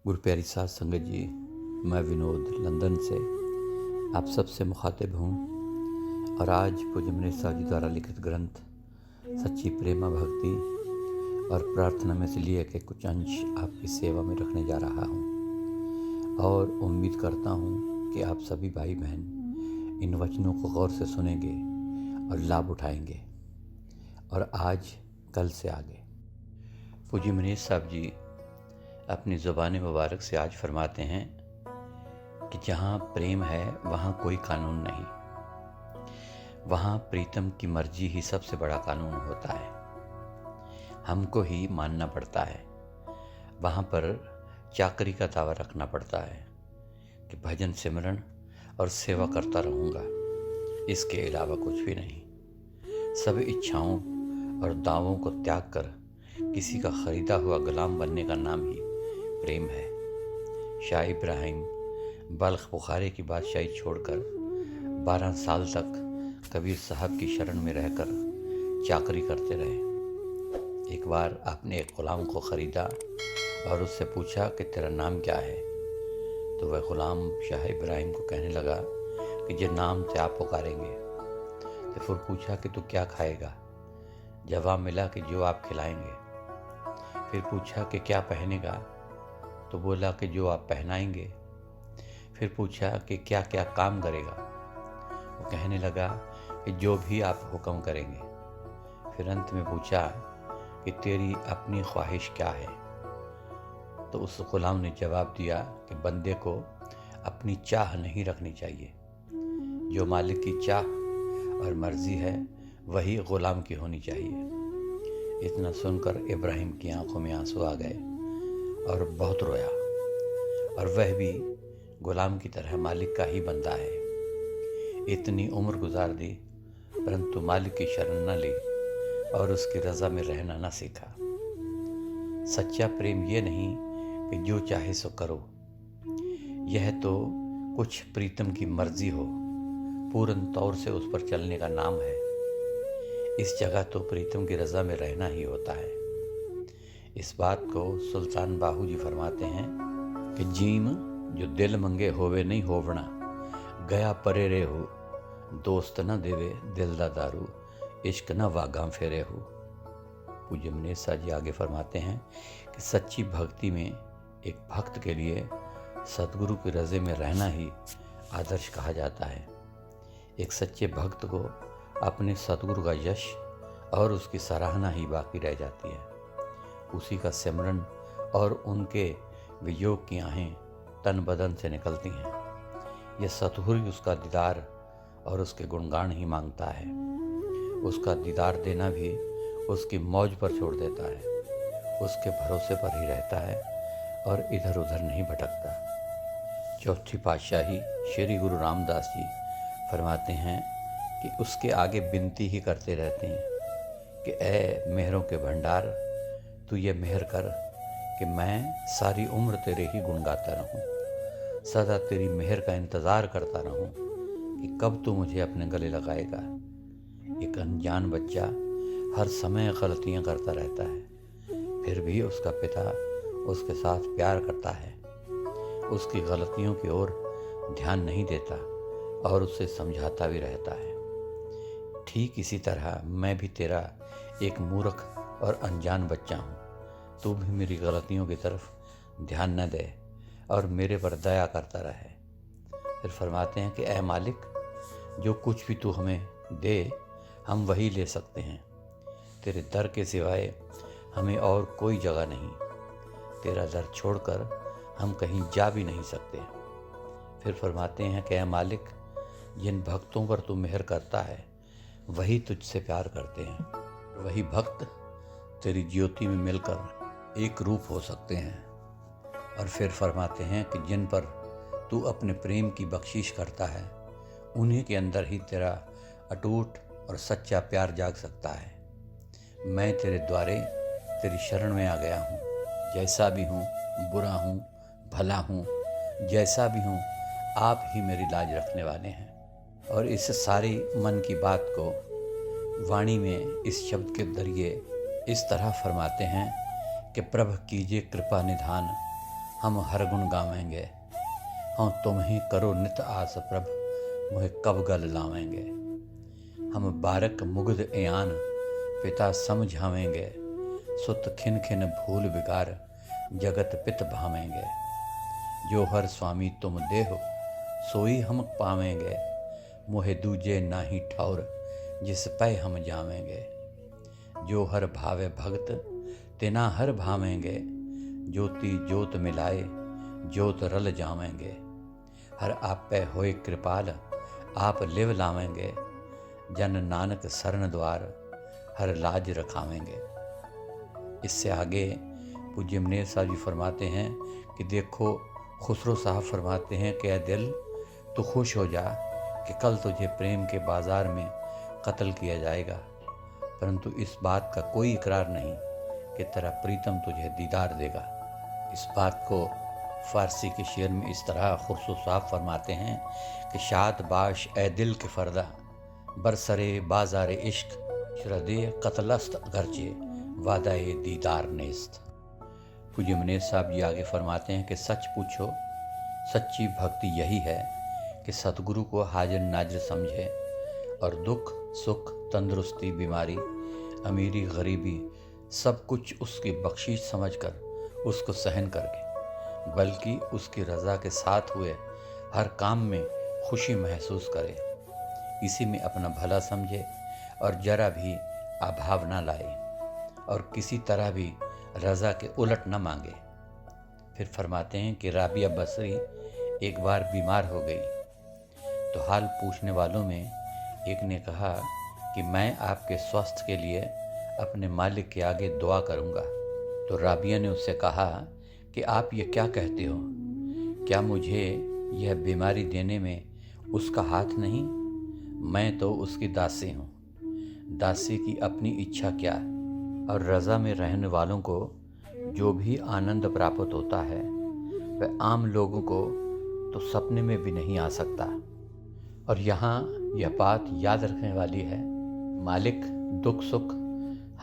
गुरु प्यारी साध संगत जी, मैं विनोद लंदन से आप सबसे मुखातिब हूँ और आज पूज्य मनीष साहब जी द्वारा लिखित ग्रंथ सच्ची प्रेमा भक्ति और प्रार्थना में से लिए के कुछ अंश आपकी सेवा में रखने जा रहा हूँ और उम्मीद करता हूँ कि आप सभी भाई बहन इन वचनों को गौर से सुनेंगे और लाभ उठाएंगे और आज कल से आगे। पूज्य मनीष साहब जी अपनी ज़ुबान मुबारक से आज फरमाते हैं कि जहाँ प्रेम है वहाँ कोई कानून नहीं, वहाँ प्रीतम की मर्जी ही सबसे बड़ा कानून होता है, हमको ही मानना पड़ता है। वहाँ पर चाकरी का दावा रखना पड़ता है कि भजन सिमरन और सेवा करता रहूँगा, इसके अलावा कुछ भी नहीं। सभी इच्छाओं और दावों को त्याग कर किसी का ख़रीदा हुआ गुलाम बनने का नाम ही प्रेम है। शाह इब्राहिम बल्ख बुखारे की बादशाही छोड़कर 12 साल तक कबीर साहब की शरण में रहकर चाकरी करते रहे। एक बार आपने एक ग़ुलाम को ख़रीदा और उससे पूछा कि तेरा नाम क्या है, तो वह ग़ुलाम शाह इब्राहिम को कहने लगा कि ये नाम से आप पुकारेंगे। तो फिर पूछा कि तू क्या खाएगा, जवाब मिला कि जो आप खिलाएंगे। फिर पूछा कि क्या पहनेगा, तो बोला कि जो आप पहनाएंगे। फिर पूछा कि क्या क्या काम करेगा, वो कहने लगा कि जो भी आप हुक्म करेंगे। फिर अंत में पूछा कि तेरी अपनी ख्वाहिश क्या है, तो उस ग़ुलाम ने जवाब दिया कि बंदे को अपनी चाह नहीं रखनी चाहिए, जो मालिक की चाह और मर्ज़ी है वही ग़ुलाम की होनी चाहिए। इतना सुनकर इब्राहिम की आंखों में आंसू आ गए और बहुत रोया, और वह भी गुलाम की तरह मालिक का ही बंदा है। इतनी उम्र गुजार दी परंतु मालिक की शरण न ली और उसकी रज़ा में रहना न सीखा। सच्चा प्रेम ये नहीं कि जो चाहे सो करो, यह तो कुछ प्रीतम की मर्जी हो, पूर्ण तौर से उस पर चलने का नाम है। इस जगह तो प्रीतम की रज़ा में रहना ही होता है। इस बात को सुल्तान बाहू जी फरमाते हैं कि जीम जो दिल मंगे होवे नहीं होवना, गया परे रे हो, दोस्त न देवे दिल दा दारू, इश्क न वागा फेरे हो। पूज्य मनीष साहब जी आगे फरमाते हैं कि सच्ची भक्ति में एक भक्त के लिए सतगुरु की रज़े में रहना ही आदर्श कहा जाता है। एक सच्चे भक्त को अपने सतगुरु का यश और उसकी सराहना ही बाकी रह जाती है। उसी का सिमरन और उनके वियोग की आहें तन बदन से निकलती हैं। यह सतगुरु ही उसका दीदार और उसके गुणगान ही मांगता है। उसका दीदार देना भी उसकी मौज पर छोड़ देता है, उसके भरोसे पर ही रहता है और इधर उधर नहीं भटकता। चौथी पातशाही श्री गुरु रामदास जी फरमाते हैं कि उसके आगे विनती ही करते रहते हैं कि ए मेहरों के भंडार, तू ये मेहर कर कि मैं सारी उम्र तेरे ही गुण गाता रहूं, सदा तेरी मेहर का इंतज़ार करता रहूं कि कब तू मुझे अपने गले लगाएगा। एक अनजान बच्चा हर समय गलतियां करता रहता है, फिर भी उसका पिता उसके साथ प्यार करता है, उसकी गलतियों की ओर ध्यान नहीं देता और उसे समझाता भी रहता है। ठीक इसी तरह मैं भी तेरा एक मूर्ख और अनजान बच्चा हूँ, तू भी मेरी गलतियों की तरफ ध्यान न दे और मेरे पर दया करता रहे। फिर फरमाते हैं कि ए मालिक, जो कुछ भी तू हमें दे हम वही ले सकते हैं, तेरे दर के सिवाय हमें और कोई जगह नहीं, तेरा दर छोड़कर हम कहीं जा भी नहीं सकते। फिर फरमाते हैं कि ए मालिक, जिन भक्तों पर तू मेहर करता है वही तुझसे प्यार करते हैं, वही भक्त तेरी ज्योति में मिलकर एक रूप हो सकते हैं। और फिर फरमाते हैं कि जिन पर तू अपने प्रेम की बख्शिश करता है उन्हीं के अंदर ही तेरा अटूट और सच्चा प्यार जाग सकता है। मैं तेरे द्वारे तेरी शरण में आ गया हूँ, जैसा भी हूँ, बुरा हूँ, भला हूँ, जैसा भी हूँ, आप ही मेरी लाज रखने वाले हैं। और इस सारी मन की बात को वाणी में इस शब्द के जरिए इस तरह फरमाते हैं कि प्रभु कीजिए कृपा निधान, हम हर गुण गावेंगे। हाँ तुम ही करो नित आस प्रभ, मुहे कब गल लावेंगे। हम बारक मुग्ध एयान पिता समझावेंगे, सुत खिन खिन भूल बिगार जगत पित भावेंगे। जो हर स्वामी तुम देहो सोई हम पावेंगे, मोहे दूजे नाही ठौर जिस पै हम जावेंगे। जो हर भावे भगत तिना हर भावेंगे, ज्योति ज्योत मिलाए ज्योत रल जावेंगे। हर आप पे होए कृपाल आप लिव लावेंगे, जन नानक शरण द्वार हर लाज रखावेंगे। इससे आगे पूज्य मनेर साहब जी फरमाते हैं कि देखो, खुसरो साहब फरमाते हैं कि ऐ दिल तू खुश हो जा कि कल तुझे प्रेम के बाज़ार में कत्ल किया जाएगा, परंतु इस बात का कोई इकरार नहीं कि तेरा प्रीतम तुझे दीदार देगा। इस बात को फ़ारसी के शेर में इस तरह खुसरो साहब फरमाते हैं कि शाद बाश ए दिल के फ़रदा बरसरे बाज़ार इश्क, श्रदे कतलस्त अगरचे वादाए दीदार नेस्त। पूज्य मनेर साहब जी आगे फरमाते हैं कि सच पूछो, सच्ची भक्ति यही है कि सतगुरु को हाजिर नाजिर समझे और दुख सुख तंदुरुस्ती बीमारी अमीरी गरीबी सब कुछ उसकी बख्शीश समझकर उसको सहन करके, बल्कि उसकी रज़ा के साथ हुए हर काम में खुशी महसूस करे। इसी में अपना भला समझे और जरा भी अभाव ना लाए और किसी तरह भी रज़ा के उलट न मांगे। फिर फरमाते हैं कि राबिया बसरी एक बार बीमार हो गई तो हाल पूछने वालों में एक ने कहा कि मैं आपके स्वास्थ्य के लिए अपने मालिक के आगे दुआ करूंगा। तो राबिया ने उससे कहा कि आप ये क्या कहते हो, क्या मुझे यह बीमारी देने में उसका हाथ नहीं? मैं तो उसकी दासी हूँ। दासी की अपनी इच्छा क्या, और रज़ा में रहने वालों को जो भी आनंद प्राप्त होता है वह आम लोगों को तो सपने में भी नहीं आ सकता। और यहाँ यह बात याद रखने वाली है, मालिक दुख सुख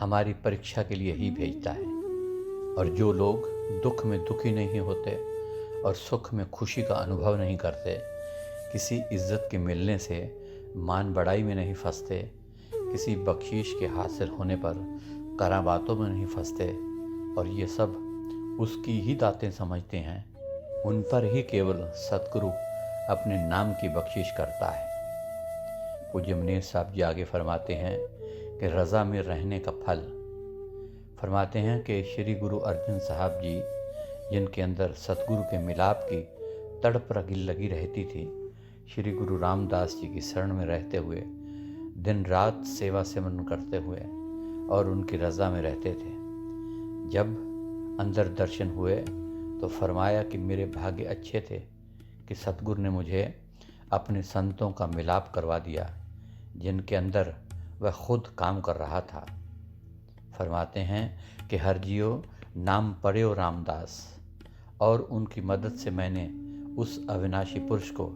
हमारी परीक्षा के लिए ही भेजता है, और जो लोग दुख में दुखी नहीं होते और सुख में खुशी का अनुभव नहीं करते, किसी इज्जत के मिलने से मान बढ़ाई में नहीं फंसते, किसी बख्शीश के हासिल होने पर कराबातों में नहीं फंसते और ये सब उसकी ही दातें समझते हैं, उन पर ही केवल सतगुरु अपने नाम की बख्शिश करता है। पूज्य मनेर साहब जी आगे फरमाते हैं कि रज़ा में रहने का फल। फरमाते हैं कि श्री गुरु अर्जन साहब जी, जिनके अंदर सतगुरु के मिलाप की तड़प लगी रहती थी, श्री गुरु रामदास जी की शरण में रहते हुए दिन रात सेवा सिमरन करते हुए और उनकी रज़ा में रहते थे। जब अंदर दर्शन हुए तो फरमाया कि मेरे भाग्य अच्छे थे कि सतगुरु ने मुझे अपने संतों का मिलाप करवा दिया, जिनके अंदर वह खुद काम कर रहा था। फरमाते हैं कि हर जियो नाम पढ़ो रामदास, और उनकी मदद से मैंने उस अविनाशी पुरुष को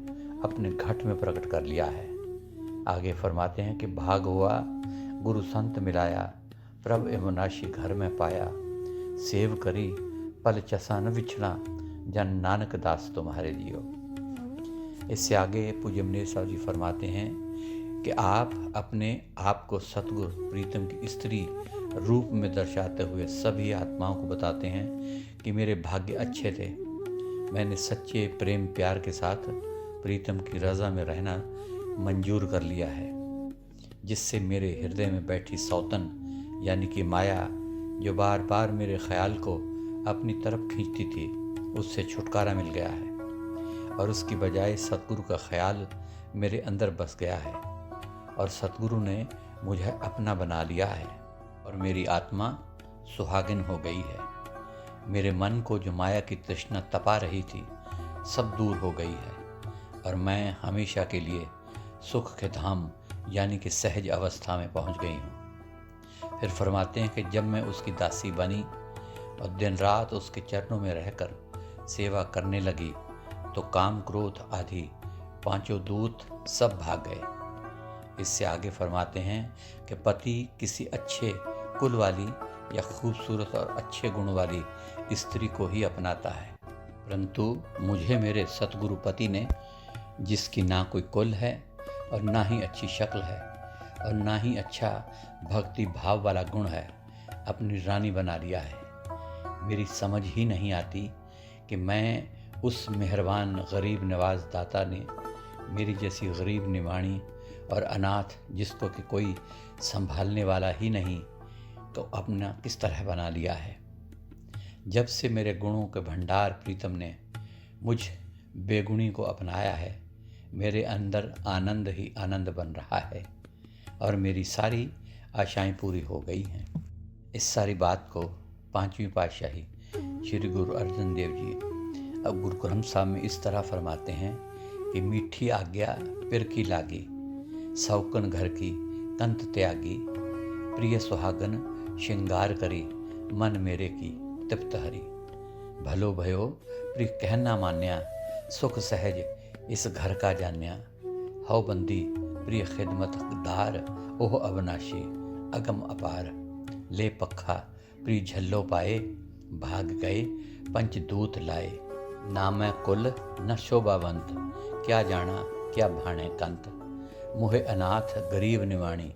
अपने घट में प्रकट कर लिया है। आगे फरमाते हैं कि भाग हुआ गुरु संत मिलाया, प्रभ अविनाशी घर में पाया, सेव करी पल चसा न विछड़ा, जन नानक दास तुम्हारे जियो। इससे आगे पूज्य मनेर साहब जी फरमाते हैं कि आप अपने आप को सतगुरु प्रीतम की स्त्री रूप में दर्शाते हुए सभी आत्माओं को बताते हैं कि मेरे भाग्य अच्छे थे, मैंने सच्चे प्रेम प्यार के साथ प्रीतम की रज़ा में रहना मंजूर कर लिया है, जिससे मेरे हृदय में बैठी सौतन यानी कि माया, जो बार बार मेरे ख्याल को अपनी तरफ खींचती थी, उससे छुटकारा मिल गया है और उसकी बजाय सतगुरु का ख्याल मेरे अंदर बस गया है और सतगुरु ने मुझे अपना बना लिया है और मेरी आत्मा सुहागिन हो गई है। मेरे मन को जो माया की तृष्णा तपा रही थी, सब दूर हो गई है और मैं हमेशा के लिए सुख के धाम यानी कि सहज अवस्था में पहुंच गई हूँ। फिर फरमाते हैं कि जब मैं उसकी दासी बनी और दिन रात उसके चरणों में रहकर सेवा करने लगी तो काम क्रोध आदि पांचों दूत सब भाग गए। इससे आगे फरमाते हैं कि पति किसी अच्छे कुल वाली या खूबसूरत और अच्छे गुण वाली स्त्री को ही अपनाता है परंतु मुझे मेरे सतगुरुपति ने, जिसकी ना कोई कुल है और ना ही अच्छी शक्ल है और ना ही अच्छा भक्ति भाव वाला गुण है, अपनी रानी बना लिया है। मेरी समझ ही नहीं आती कि मैं उस मेहरबान गरीब नवाज दाता ने मेरी जैसी गरीब निवाणी और अनाथ, जिसको कि कोई संभालने वाला ही नहीं, तो अपना किस तरह बना लिया है। जब से मेरे गुणों के भंडार प्रीतम ने मुझ बेगुणी को अपनाया है, मेरे अंदर आनंद ही आनंद बन रहा है और मेरी सारी आशाएं पूरी हो गई हैं। इस सारी बात को पांचवीं पातशाही श्री गुरु अर्जन देव जी अब गुरु ग्रंथ साहब में इस तरह फरमाते हैं कि मीठी आज्ञा पिर की लागी, सौकन घर की कंत त्यागी, प्रिय सुहागन श्रृंगार करी, मन मेरे की तृप्त हरी। भलो भयो प्रिय कहना मान्या, सुख सहज इस घर का जान्या, हौ बंदी प्रिय खिदमत दार, ओह अविनाशी अगम अपार। ले पखा प्रिय झल्लो पाए, भाग गए पंचदूत लाए। ना मैं कुल न शोभावंत, क्या जाना क्या भाणे कंत। मुहे अनाथ गरीब निवाणी,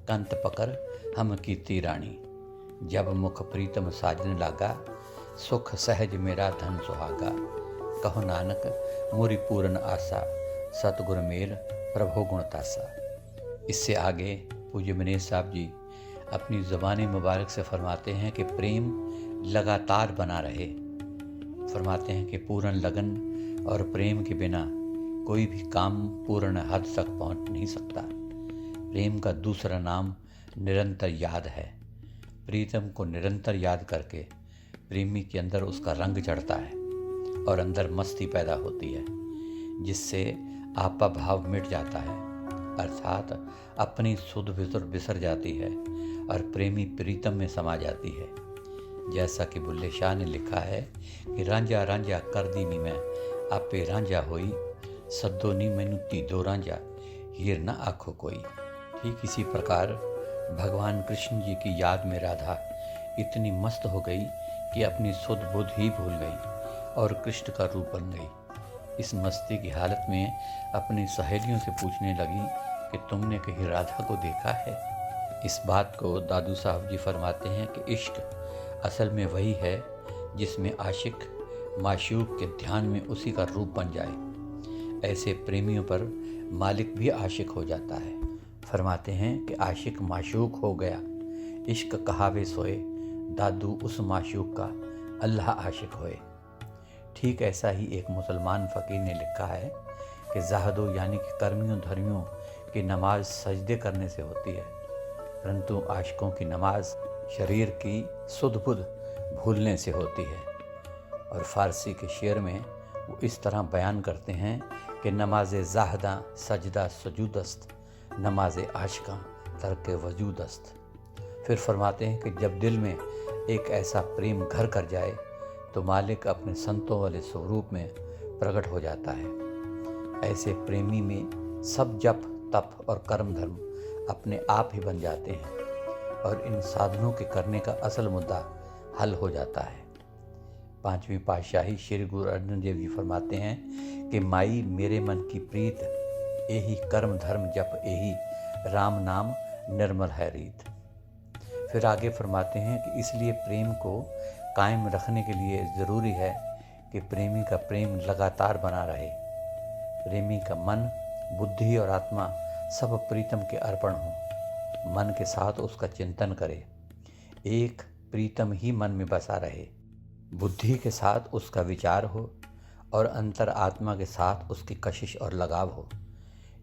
कंत पकर हम कीती रानी। जब मुख प्रीतम साजन लागा, सुख सहज मेरा धन सुहागा। कहो नानक मोरी पूर्ण आशा, सतगुर मेल प्रभु गुणतासा। इससे आगे पूज्य मनीष साहब जी अपनी ज़बानी मुबारक से फरमाते हैं कि प्रेम लगातार बना रहे। फरमाते हैं कि पूर्ण लगन और प्रेम के बिना कोई भी काम पूर्ण हद तक पहुंच नहीं सकता। प्रेम का दूसरा नाम निरंतर याद है। प्रीतम को निरंतर याद करके प्रेमी के अंदर उसका रंग चढ़ता है और अंदर मस्ती पैदा होती है, जिससे आपा भाव मिट जाता है, अर्थात अपनी सुध विसुर बिसर जाती है और प्रेमी प्रीतम में समा जाती है। जैसा कि बुल्ले शाह ने लिखा है कि रांझा रांझा कर दी नी मैं, आपे रांझा होई, सद्दो नी मैनू तीदो रांझा, हीर न आखो कोई। ठीक इसी प्रकार भगवान कृष्ण जी की याद में राधा इतनी मस्त हो गई कि अपनी सुध बुध ही भूल गई और कृष्ण का रूप बन गई। इस मस्ती की हालत में अपनी सहेलियों से पूछने लगी कि तुमने कहीं राधा को देखा है। इस बात को दादू साहब जी फरमाते हैं कि इश्क असल में वही है जिसमें आशिक माशूक के ध्यान में उसी का रूप बन जाए। ऐसे प्रेमियों पर मालिक भी आशिक हो जाता है। फरमाते हैं कि आशिक माशूक हो गया, इश्क कहावे सोए, दादू उस माशूक का अल्लाह आशिक होए। ठीक ऐसा ही एक मुसलमान फ़कीर ने लिखा है कि ज़ाहदो यानी कि कर्मियों धर्मियों की नमाज सजदे करने से होती है, परंतु आशिकों की नमाज शरीर की सुध बुध भूलने से होती है। और फ़ारसी के शेर में वो इस तरह बयान करते हैं कि नमाज ज़ाहदा सजदा सजूदस्त, नमाज आशिका तर्क वजूदस्त। फिर फरमाते हैं कि जब दिल में एक ऐसा प्रेम घर कर जाए तो मालिक अपने संतों वाले स्वरूप में प्रकट हो जाता है। ऐसे प्रेमी में सब जप तप और कर्म धर्म अपने आप ही बन जाते हैं और इन साधनों के करने का असल मुद्दा हल हो जाता है। पांचवी पातशाही श्री गुरु अर्जन देव जी फरमाते हैं कि माई मेरे मन की प्रीत, एही कर्म धर्म जप एही, राम नाम निर्मल है रीत। फिर आगे फरमाते हैं कि इसलिए प्रेम को कायम रखने के लिए ज़रूरी है कि प्रेमी का प्रेम लगातार बना रहे। प्रेमी का मन बुद्धि और आत्मा सब प्रीतम के अर्पण हों। मन के साथ उसका चिंतन करे, एक प्रीतम ही मन में बसा रहे। बुद्धि के साथ उसका विचार हो और अंतर आत्मा के साथ उसकी कशिश और लगाव हो।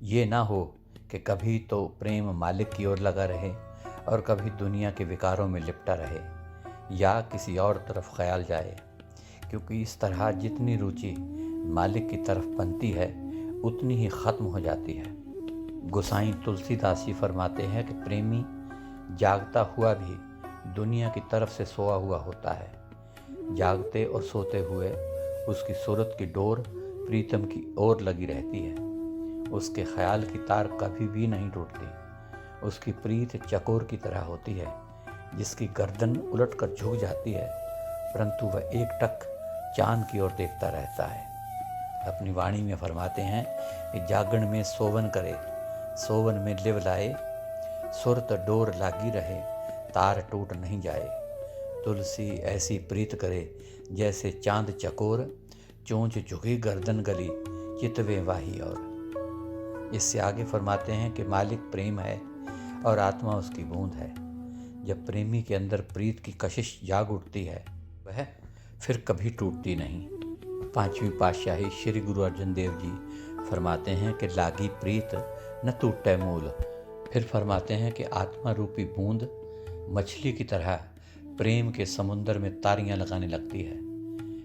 ये ना हो कि कभी तो प्रेम मालिक की ओर लगा रहे और कभी दुनिया के विकारों में लिपटा रहे या किसी और तरफ ख्याल जाए, क्योंकि इस तरह जितनी रुचि मालिक की तरफ बनती है उतनी ही ख़त्म हो जाती है। गोसाई तुलसीदास जी फरमाते हैं कि प्रेमी जागता हुआ भी दुनिया की तरफ से सोया हुआ होता है। जागते और सोते हुए उसकी सूरत की डोर प्रीतम की ओर लगी रहती है। उसके ख्याल की तार कभी भी नहीं टूटती। उसकी प्रीत चकोर की तरह होती है जिसकी गर्दन उलटकर झुक जाती है, परंतु वह एक टक चांद की ओर देखता रहता है। अपनी वाणी में फरमाते हैं कि जागण में सोवन करे, सोवन में लिव लाए, सुरत डोर लागी रहे, तार टूट नहीं जाए। तुलसी ऐसी प्रीत करे जैसे चांद चकोर, चोंच झुकी गर्दन गली, चितवे वाही और। इससे आगे फरमाते हैं कि मालिक प्रेम है और आत्मा उसकी बूंद है। जब प्रेमी के अंदर प्रीत की कशिश जाग उठती है, वह फिर कभी टूटती नहीं। पांचवी पातशाही श्री गुरु अर्जन देव जी फरमाते हैं कि लागी प्रीत न टूटे मूल। फिर फरमाते हैं कि आत्मा रूपी बूंद मछली की तरह प्रेम के समुद्र में तारियां लगाने लगती है।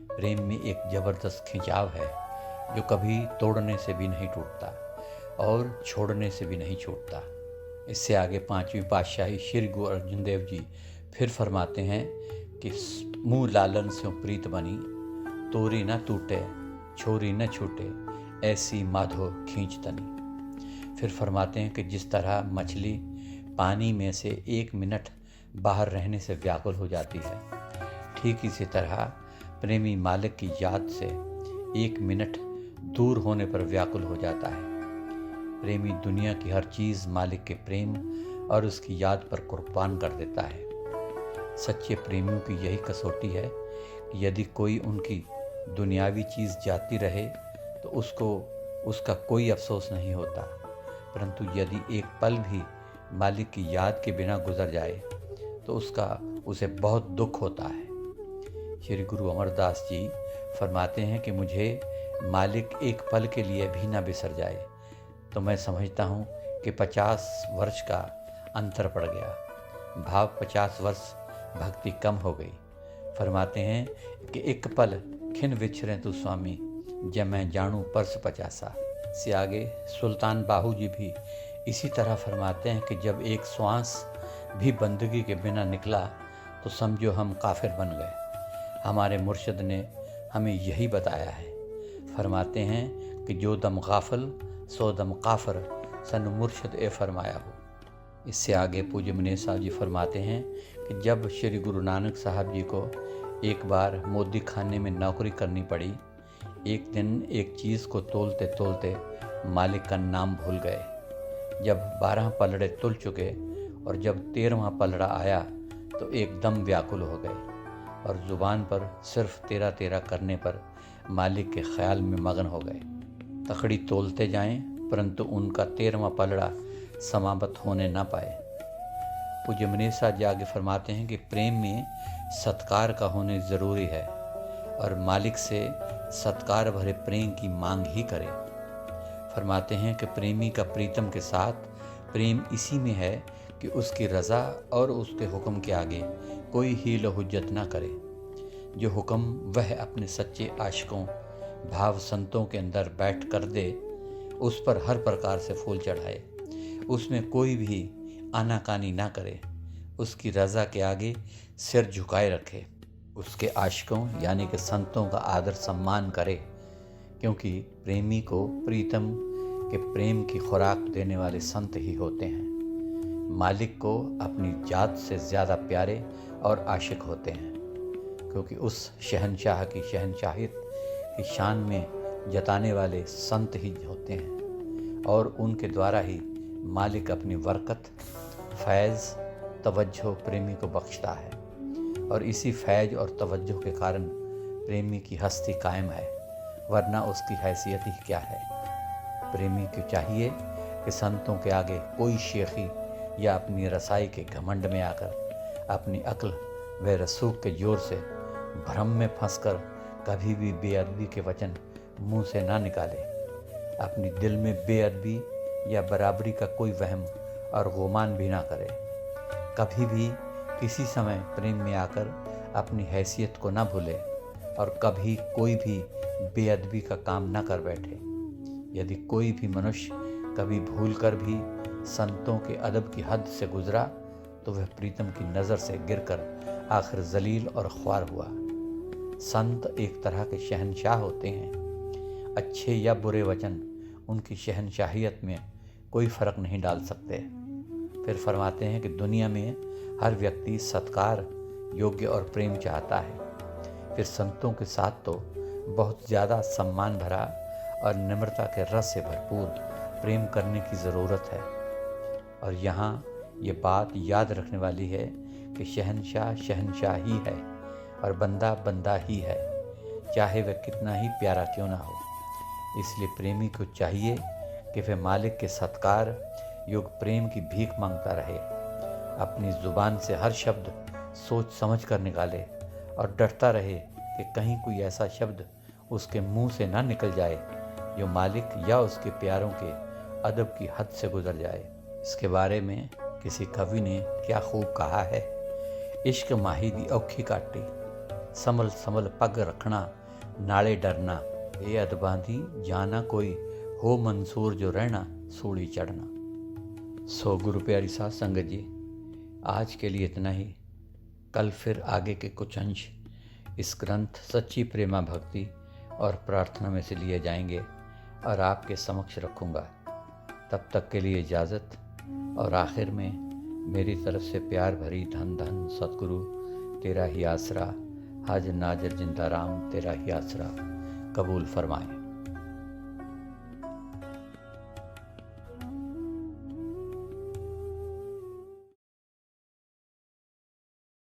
प्रेम में एक जबरदस्त खिंचाव है जो कभी तोड़ने से भी नहीं टूटता और छोड़ने से भी नहीं छूटता। इससे आगे पांचवी पातशाही श्री गुरु अर्जन देव जी फिर फरमाते हैं कि मुँह लालन से प्रीत बनी, तोरी न टूटे छोरी न छूटे, ऐसी माधो खींच तनी। फिर फरमाते हैं कि जिस तरह मछली पानी में से 1 मिनट बाहर रहने से व्याकुल हो जाती है, ठीक इसी तरह प्रेमी मालिक की याद से 1 मिनट दूर होने पर व्याकुल हो जाता है। प्रेमी दुनिया की हर चीज़ मालिक के प्रेम और उसकी याद पर कुर्बान कर देता है। सच्चे प्रेमियों की यही कसौटी है कि यदि कोई उनकी दुनियावी चीज़ जाती रहे तो उसका कोई अफसोस नहीं होता, परंतु यदि एक पल भी मालिक की याद के बिना गुजर जाए तो उसे बहुत दुख होता है। श्री गुरु अमरदास जी फरमाते हैं कि मुझे मालिक एक पल के लिए भी ना बिसर जाए तो मैं समझता हूँ कि 50 वर्ष का अंतर पड़ गया। भाव 50 वर्ष भक्ति कम हो गई। फरमाते हैं कि एक पल खिन विछरे तू स्वामी, जब मैं जानूँ परस 50। से आगे सुल्तान बाहू जी भी इसी तरह फरमाते हैं कि जब एक श्वास भी बंदगी के बिना निकला तो समझो हम काफिर बन गए। हमारे मुर्शिद ने हमें यही बताया है। फरमाते हैं कि जो दम गाफिल सो दम काफिर, सन मुर्शिद ए फरमाया हो। इससे आगे पूज्य मनीष साहब जी फरमाते हैं कि जब श्री गुरु नानक साहब जी को एक बार मोदी खाने में नौकरी करनी पड़ी, एक दिन एक चीज़ को तोलते तोलते मालिक का नाम भूल गए। जब 12 पलड़े तुल चुके और जब 13वां पलड़ा आया तो एकदम व्याकुल हो गए और ज़ुबान पर सिर्फ 13 करने पर मालिक के ख्याल में मगन हो गए। तकड़ी तोलते जाएं परंतु उनका 13वां पलड़ा समाप्त होने ना पाए। पूज्य मनीष साहब जी आगे फरमाते हैं कि प्रेम में सत्कार का होने ज़रूरी है और मालिक से सत्कार भरे प्रेम की मांग ही करे। फरमाते हैं कि प्रेमी का प्रीतम के साथ प्रेम इसी में है कि उसकी रज़ा और उसके हुक्म के आगे कोई हील हुज्जत ना करे। जो हुक्म वह अपने सच्चे आशिकों भाव संतों के अंदर बैठ कर दे, उस पर हर प्रकार से फूल चढ़ाए, उसमें कोई भी आनाकानी ना करे, उसकी रज़ा के आगे सिर झुकाए रखे, उसके आशिकों यानी कि संतों का आदर सम्मान करे, क्योंकि प्रेमी को प्रीतम के प्रेम की खुराक देने वाले संत ही होते हैं। मालिक को अपनी जात से ज़्यादा प्यारे और आशिक होते हैं, क्योंकि उस शहनशाह की शहनशाहियत की शान में जताने वाले संत ही होते हैं और उनके द्वारा ही मालिक अपनी बरकत, फैज़, तवज्जो प्रेमी को बख्शता है और इसी फैज़ और तवज्जो के कारण प्रेमी की हस्ती कायम है, वरना उसकी हैसियत ही क्या है। प्रेमी को चाहिए कि संतों के आगे कोई शेखी या अपनी रसाई के घमंड में आकर अपनी अक्ल व रसूख के जोर से भ्रम में फंसकर कभी भी बेअदबी के वचन मुंह से ना निकाले। अपनी दिल में बेअदबी या बराबरी का कोई वहम और गुमान भी ना करे। कभी भी किसी समय प्रेम में आकर अपनी हैसियत को ना भूले और कभी कोई भी बेअदबी का काम ना कर बैठे। यदि कोई भी मनुष्य कभी भूल कर भी संतों के अदब की हद से गुजरा तो वह प्रीतम की नज़र से गिरकर आखिर जलील और ख्वार हुआ। संत एक तरह के शहनशाह होते हैं। अच्छे या बुरे वचन उनकी शहनशाहियत में कोई फ़र्क नहीं डाल सकते। फिर फरमाते हैं कि दुनिया में हर व्यक्ति सत्कार, योग्य और प्रेम चाहता है, फिर संतों के साथ तो बहुत ज़्यादा सम्मान भरा और निम्रता के रस से भरपूर प्रेम करने की ज़रूरत है। और यहाँ ये बात याद रखने वाली है कि शहंशाह शहंशाह ही है और बंदा बंदा ही है, चाहे वह कितना ही प्यारा क्यों ना हो। इसलिए प्रेमी को चाहिए कि वह मालिक के सत्कार योग प्रेम की भीख मांगता रहे, अपनी ज़ुबान से हर शब्द सोच समझ कर निकाले और डरता रहे कि कहीं कोई ऐसा शब्द उसके मुंह से ना निकल जाए जो मालिक या उसके प्यारों के अदब की हद से गुजर जाए। इसके बारे में किसी कवि ने क्या खूब कहा है, इश्क माही दी औखी काटी, संभल संभल पग रखना नाले डरना, ये अदबां दी जाना कोई हो मंसूर जो रहना सूली चढ़ना। सो गुरु प्यारी साध संगत जी, आज के लिए इतना ही। कल फिर आगे के कुछ अंश इस ग्रंथ सच्ची प्रेमा भक्ति और प्रार्थना में से लिए जाएंगे और आपके समक्ष रखूँगा। तब तक के लिए इजाज़त। और आखिर में मेरी तरफ से प्यार भरी धन धन सतगुरु तेरा ही आसरा, हाजिर नाजिर जिंदा राम तेरा ही आसरा कबूल फरमाएं।